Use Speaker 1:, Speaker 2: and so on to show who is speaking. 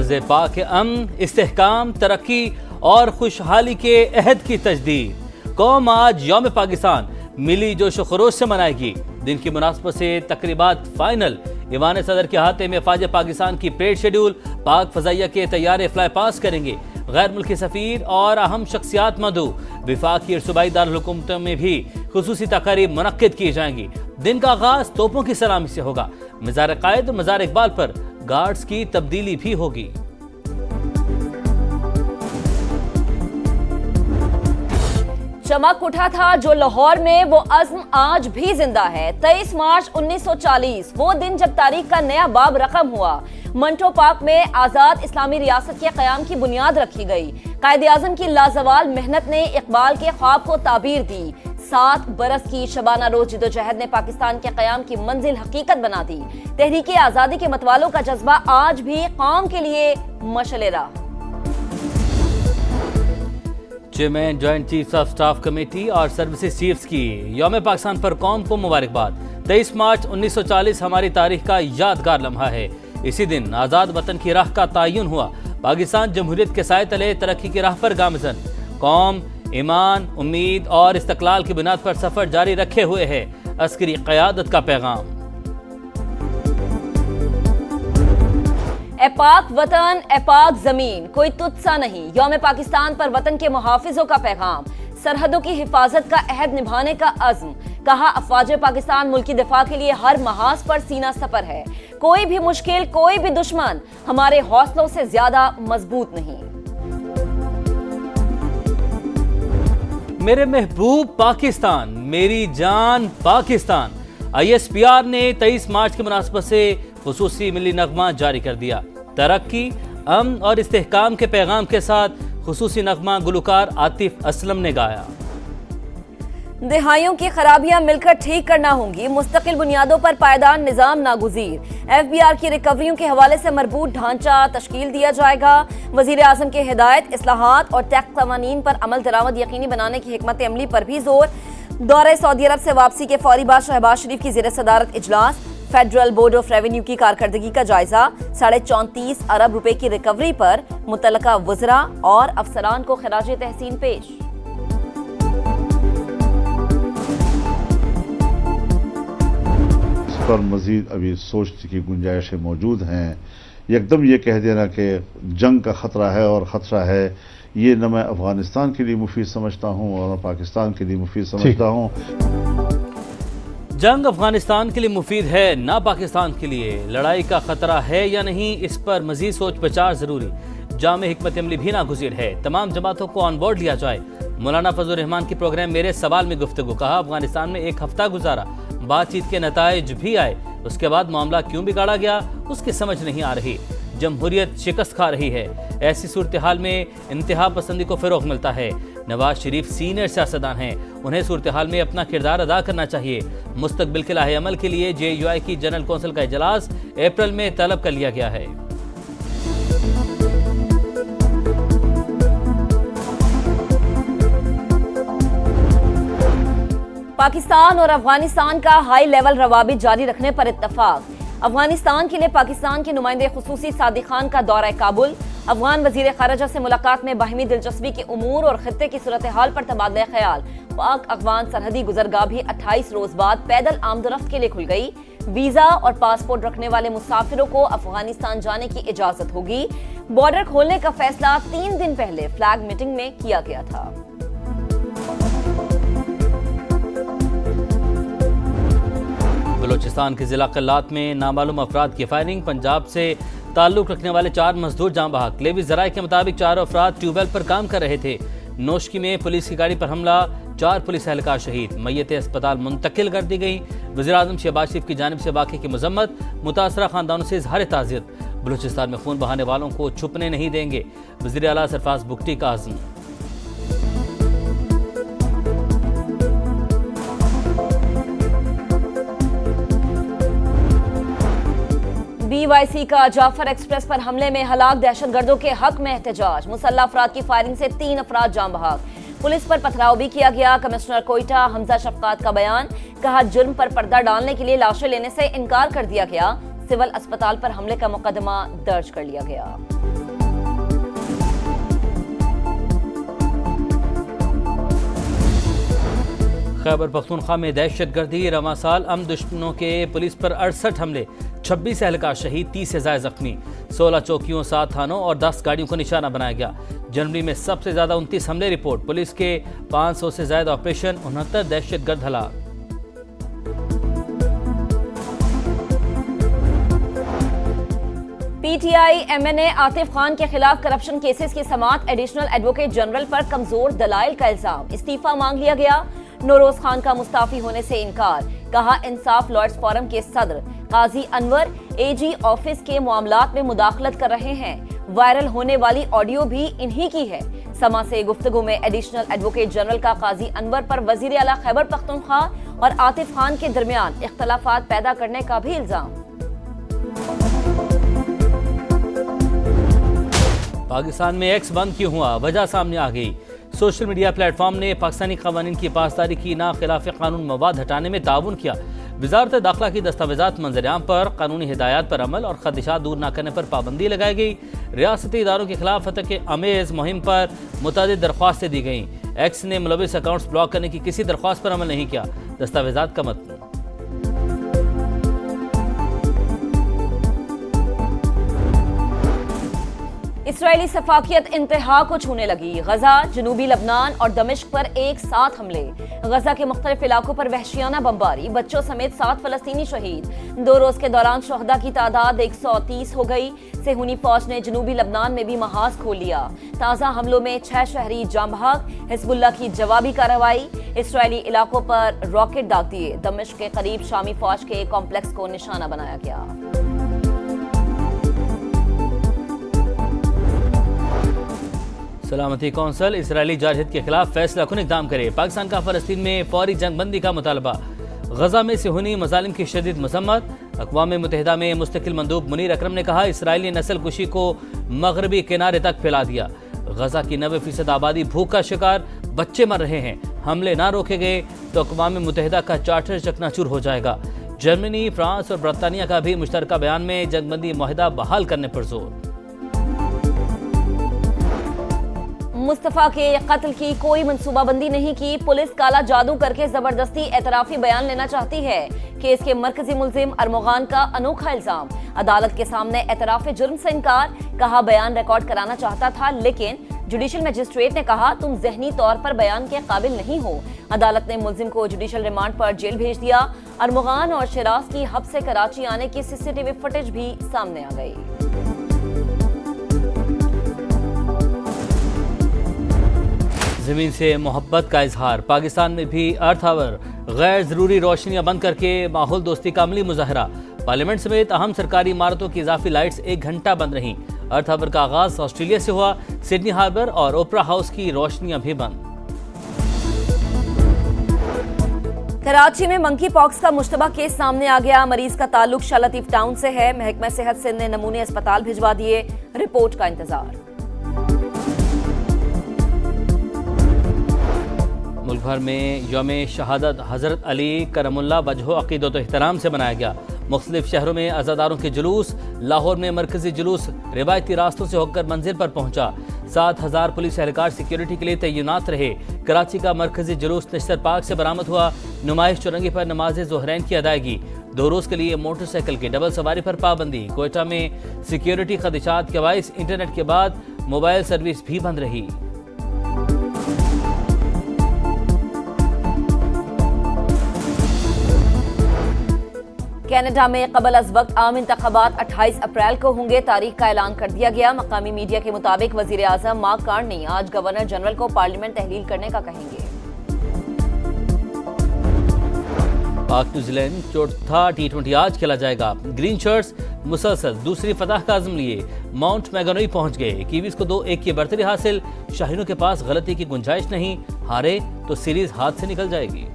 Speaker 1: अर्ज़ पाक अमन, इस्तेहकाम, तरक्की और खुशहाली के अहद की तजदीद। कौम आज यौम पाकिस्तान मिली जोश खरोश से मनाएगी। दिन की मुनासबत से तकरीबात फाइनल। ईवान सदर के हाथे में फ़ौज पाकिस्तान की परेड शेड्यूल। पाक फ़ज़ाइया के तैयारे फ्लाई पास करेंगे। गैर मुल्की सफ़ीर और अहम शख्सियात मदू। विफाकी और सूबाई दारुल हुकूमतों में भी खुसूसी तकारीब मुनक्किद की जाएंगी। दिन का आगाज़ तोपों की सलामी से होगा। मज़ार कायद, मज़ार इकबाल पर गार्ड्स की तब्दीली भी होगी।
Speaker 2: चमक उठा था जो लाहौर में, वो अज़्म आज भी जिंदा है। 23 मार्च 1940 वो दिन जब तारीख का नया बाब रकम हुआ। मंटो पार्क में आज़ाद इस्लामी रियासत के क़याम की बुनियाद रखी गई। कायदे आज़म की लाजवाल मेहनत ने इकबाल के ख्वाब को ताबीर दी। 7 बरस की शबाना रोज जिदोजहद ने पाकिस्तान के क़याम की मंजिल हकीकत बना दी। तहरीक आज़ादी के मतवालों का जज्बा आज भी कौम के लिए मशअले राह।
Speaker 1: Chairman joint chiefs of staff committee और सर्विसेज चीफ्स की यौम पाकिस्तान पर कौम को मुबारकबाद। 23 मार्च 1940 हमारी तारीख का यादगार लम्हा है। इसी दिन आज़ाद वतन की राह का तयन हुआ। पाकिस्तान जमहूरियत के साए तले तरक्की की राह पर गामजन। कौम ईमान, उम्मीद और इस्तक़लाल की बुनियाद पर सफ़र जारी रखे हुए है। अस्करी क़यादत का पैगाम।
Speaker 2: ए पाक वतन, ए पाक जमीन, कोई तुझसा नहीं। यौम पाकिस्तान पर वतन के मुहाफिजों का पैगाम। सरहदों की हिफाजत का अहद निभाने का अज़्म। कहा अफवाज पाकिस्तान मुल्की दिफा के लिए हर महाज पर सीना सफर है। कोई भी मुश्किल, कोई भी दुश्मन हमारे हौसलों से ज्यादा मजबूत नहीं।
Speaker 1: मेरे महबूब पाकिस्तान, मेरी जान पाकिस्तान। ISPR ने 23 मार्च की मुनासबत से खुसूसी मिली नगमा जारी कर दिया। तरक्की, अमन और इस्तेहकाम के पैगाम के साथ खुसूसी नगमा गुलकार आतिफ असलम ने गाया।
Speaker 2: दिहाइयों की खराबियां मिलकर ठीक करना होंगी। मुस्तकिल बुनियादों पर पायदार निजाम नागुजीर। FBR की रिकवरियों के हवाले से मरबूत ढांचा तश्कील दिया जाएगा। वजीर आजम की हिदायत, इस्लाहात और टैक्स कवानीन पर अमल दरामद यकीनी बनाने की हिकमत अमली पर भी जोर। दौरे सऊदी अरब से वापसी के फौरी बाद शहबाज शरीफ की ज़ेर सदारत इजलास। फेडरल बोर्ड ऑफ रेवेन्यू की कारकर्दगी का जायजा। 34.5 अरब रुपए की रिकवरी पर मुतल्लका वज़रा और अफसरान को खराज तहसीन पेश।
Speaker 3: इस पर मजीद अभी सोचने की गुंजाइशें मौजूद हैं। एकदम ये कह देना कि जंग का खतरा है और खतरा है, ये न मैं अफगानिस्तान के लिए मुफीद समझता हूँ और न पाकिस्तान के लिए मुफीद समझता हूँ।
Speaker 1: जंग अफगानिस्तान के लिए मुफीद है, ना पाकिस्तान के लिए। लड़ाई का खतरा है या नहीं, इस पर मजीद सोच विचार जरूरी। जामे हिकमत अमली भी नागुज़ीर है। तमाम जमातों को ऑन बोर्ड लिया जाए। मौलाना फजल रहमान की प्रोग्राम मेरे सवाल में गुफ्तगू। कहा अफगानिस्तान में 1 हफ्ता गुजारा, बातचीत के नताइज भी आए, उसके बाद मामला क्यों बिगाड़ा गया उसकी समझ नहीं आ रही। जमहूरियत शिकस्त खा रही है। ऐसी सूरत हाल में इंतहा पसंदी को फ़रोग़ मिलता है। नवाज शरीफ सीनियर सियासतदान हैं, उन्हें सूरत हाल में अपना किरदार अदा करना चाहिए। मुस्तकबिल के लाहे अमल के लिए JUI की जनरल कौंसिल का इजलास अप्रैल में तलब कर लिया गया है।
Speaker 2: पाकिस्तान और अफगानिस्तान का हाई लेवल रवाबित जारी रखने पर इत्तफाक। अफगानिस्तान के लिए पाकिस्तान के नुमाइंदे खुसूसी सादिक खान का दौरा काबुल। अफगान वजीर खारजा से मुलाकात में बाहिमी दिलचस्पी के उमूर और खित्ते की सूरत हाल पर तबादला ख्याल। पाक अफगान सरहदी गुजरगाह भी 28 रोज बाद पैदल आमदरफ्त के लिए खुल गई। वीजा और पासपोर्ट रखने वाले मुसाफिरों को अफगानिस्तान जाने की इजाजत होगी। बॉर्डर खोलने का फैसला 3 दिन पहले फ्लैग मीटिंग में किया गया था।
Speaker 1: बलूचिस्तान के जिला कल्लात में नामालूम अफराद की फायरिंग। पंजाब से ताल्लुक रखने वाले 4 मजदूर जाँ बहक। लेवी ज़राए के मुताबिक 4 अफराद ट्यूबवेल पर काम कर रहे थे। नोशकी में पुलिस की गाड़ी पर हमला, 4 पुलिस एहलकार शहीद। मैयतें अस्पताल मुंतकिल कर दी गई। वज़ीर आज़म शहबाज शरीफ की जानिब से वाक़े की मजम्मत। मुतासरा खानदानों से इज़हार ताज़ियत। बलूचिस्तान में खून बहाने वालों को छुपने नहीं देंगे। वज़ीर आला सरफराज बुगटी का आज़म।
Speaker 2: BYC का जाफर एक्सप्रेस पर हमले में हलाक दहशतगर्दों के हक में एहतजाज। मुसल्लह अफराद की फायरिंग से 3 अफराद जान बहक। पुलिस पर पथराव भी किया गया। कमिश्नर कोयटा हमजा शफकात का बयान। कहा जुर्म पर पर्दा डालने के लिए लाशें लेने से इनकार कर दिया गया। सिविल अस्पताल पर हमले का मुकदमा दर्ज कर लिया गया।
Speaker 1: खैबर पख्तूनख्वा में दहशतगर्दी, रवां साल अम दुश्मनों के पुलिस पर 68 हमले, 26 एहलकार शहीद, 30 से ज्यादा जख्मी, 16 चौकियों, 7 थानों और 10 गाड़ियों को निशाना बनाया गया। जनवरी में सबसे ज्यादा 29 हमले रिपोर्ट, पुलिस के 500 से ज्यादा ऑपरेशन, 69 दहशतगर्द हलाक।
Speaker 2: पीटीआई एमएनए आतिफ खान के खिलाफ करप्शन केसेस की समाअत, एडिशनल एडवोकेट जनरल पर कमजोर दलाइल का इल्जाम, इस्तीफा मांग लिया गया। नौरोज खान का मुस्ताफी होने से इनकार, कहा इंसाफ लॉयर्स फोरम के सदर काजी अनवर एजी ऑफिस के मामलात में मुदाखलत कर रहे हैं। वायरल होने वाली ऑडियो भी इन्हीं की है। समा से गुफ्तगू में एडिशनल एडवोकेट जनरल का काजी अनवर पर वजीर आला खैबर पख्तूनख्वा और आतिफ खान के दरमियान इख्तलाफात पैदा करने का भी इल्जाम।
Speaker 1: पाकिस्तान में एक्स बंद क्यों हुआ, वजह सामने आ गई। सोशल मीडिया प्लेटफॉर्म ने पाकिस्तानी कवानीन की पासदारी की ना खिलाफ कानून मवाद हटाने में ताउन किया। वजारत दाखिला की दस्तावेजात मंजरेआम पर कानूनी हिदायत पर अमल और खदशात दूर न करने पर पाबंदी लगाई गई। रियासती इदारों के खिलाफ फतह के अमेज मुहिम पर मुतादिद दरख्वास्तें दी गईं। एक्स ने मुलविस अकाउंट्स ब्लॉक करने की किसी दरख्वास्त पर अमल नहीं किया। दस्तावेजात का मतलब
Speaker 2: इसराइली सफाकियत इंतहा को छूने लगी। गजा, जनूबी लबनान और दमिश्क पर एक साथ हमले। गजा के मुख्तलिफ इलाकों पर वहशियाना बमबारी, बच्चों समेत 7 फलस्तीनी शहीद। 2 रोज के दौरान शहदा की तादाद 130 हो गई। सेहूनी फौज ने जनूबी लबनान में भी महाज खोल लिया। ताज़ा हमलों में 6 शहरी जाम बहक, हिजबुल्लाह की जवाबी कार्रवाई। इसराइली इलाकों पर रॉकेट दाग दिए। दमिश्क के करीब शामी फौज के कॉम्प्लेक्स को निशाना बनाया गया।
Speaker 1: सलामती कौंसिल इसराइली जारहित के खिलाफ फैसला कुन इक़दाम करे। पाकिस्तान का फ़लस्तीन में फौरी जंगबंदी का मुतालबा। गजा में सेहूनी मजालिम की शदीद मजम्मत। अक़वाम मुत्तहिदा में मुस्तकिल मंदूब मुनीर अकरम ने कहा, इसराइली नस्ल कुशी को मगरबी किनारे तक फैला दिया। गजा की 90% आबादी भूख का शिकार, बच्चे मर रहे हैं। हमले ना रोके गए तो अक़वाम मुत्तहिदा का चार्टर चकनाचूर हो जाएगा। जर्मनी, फ्रांस और बरतानिया का भी मुश्तरका बयान में जंगबंदी मुआहिदा बहाल करने पर जोर।
Speaker 2: मुस्तफा के कत्ल की कोई मंसूबाबंदी नहीं की। पुलिस काला जादू करके जबरदस्ती एतराफी बयान लेना चाहती है। केस के मरकजी मुलजिम अरमगान का अनोखा इल्जाम। अदालत के सामने एतराफे जुर्म से इनकार, कहा बयान रिकॉर्ड कराना चाहता था लेकिन जुडिशल मजिस्ट्रेट ने कहा तुम जहनी तौर पर बयान के काबिल नहीं हो। अदालत ने मुलजिम को जुडिशल रिमांड पर जेल भेज दिया। अरमगान और शिराज की हब से कराची आने की सीसीटीवी फुटेज भी सामने आ गई।
Speaker 1: ज़मीन से मोहब्बत का इजहार। पाकिस्तान में भी अर्थ आवर, गैर ज़रूरी रोशनियां बंद करके माहौल दोस्ती का अमली मुजाहरा। पार्लियामेंट समेत अहम सरकारी इमारतों की इजाफी लाइट्स 1 घंटा बंद रहीं। अर्थ आवर का आगाज ऑस्ट्रेलिया से हुआ। सिडनी हार्बर और ओपरा हाउस की रोशनियां भी बंद।
Speaker 2: कराची में मंकी पॉक्स का मुश्तबा केस सामने आ गया। मरीज का ताल्लुक शाह लतीफ टाउन से है। महकमा सेहत सिंध ने नमूने अस्पताल भिजवा दिए। रिपोर्ट का इंतजार।
Speaker 1: मुल्क भर में यौम शहादत हज़रत अली करमुल्लाह वजहो अक़ीदत व एहतराम से मनाया गया। मुख्तलिफ शहरों में अज़ादारों के जुलूस। लाहौर में मरकजी जुलूस रिवायती रास्तों से होकर मंजिल पर पहुंचा। 7000 पुलिस एहलकार सिक्योरिटी के लिए तैनात रहे। कराची का मरकजी जुलूस नश्तर पार्क से बरामद हुआ। नुमाइश चौरंगी पर नमाज ज़ोहरैन की अदायगी। 2 रोज़ के लिए मोटरसाइकिल की डबल सवारी पर पाबंदी। कोयटा में सिक्योरिटी खदशात के बाइस इंटरनेट के बाद मोबाइल सर्विस भी बंद रही।
Speaker 2: कनाडा में कबल अज वक्त आम इंतखाबात 28 अप्रैल को होंगे। तारीख का ऐलान कर दिया गया। मकामी मीडिया के मुताबिक वजीर आजम मार्क कार्नी आज गवर्नर जनरल को पार्लियामेंट तहलील करने का कहेंगे।
Speaker 1: पाक न्यूजीलैंड चौथा T20 आज खेला जाएगा। ग्रीन शर्ट्स मुसलसल दूसरी फतह का आज़म लिए माउंट मैगनोई पहुंच गए। कीवीज को 2-1 की बढ़तरी हासिल। शाहीनों के पास गलती की गुंजाइश नहीं, हारे तो सीरीज हाथ से निकल जाएगी।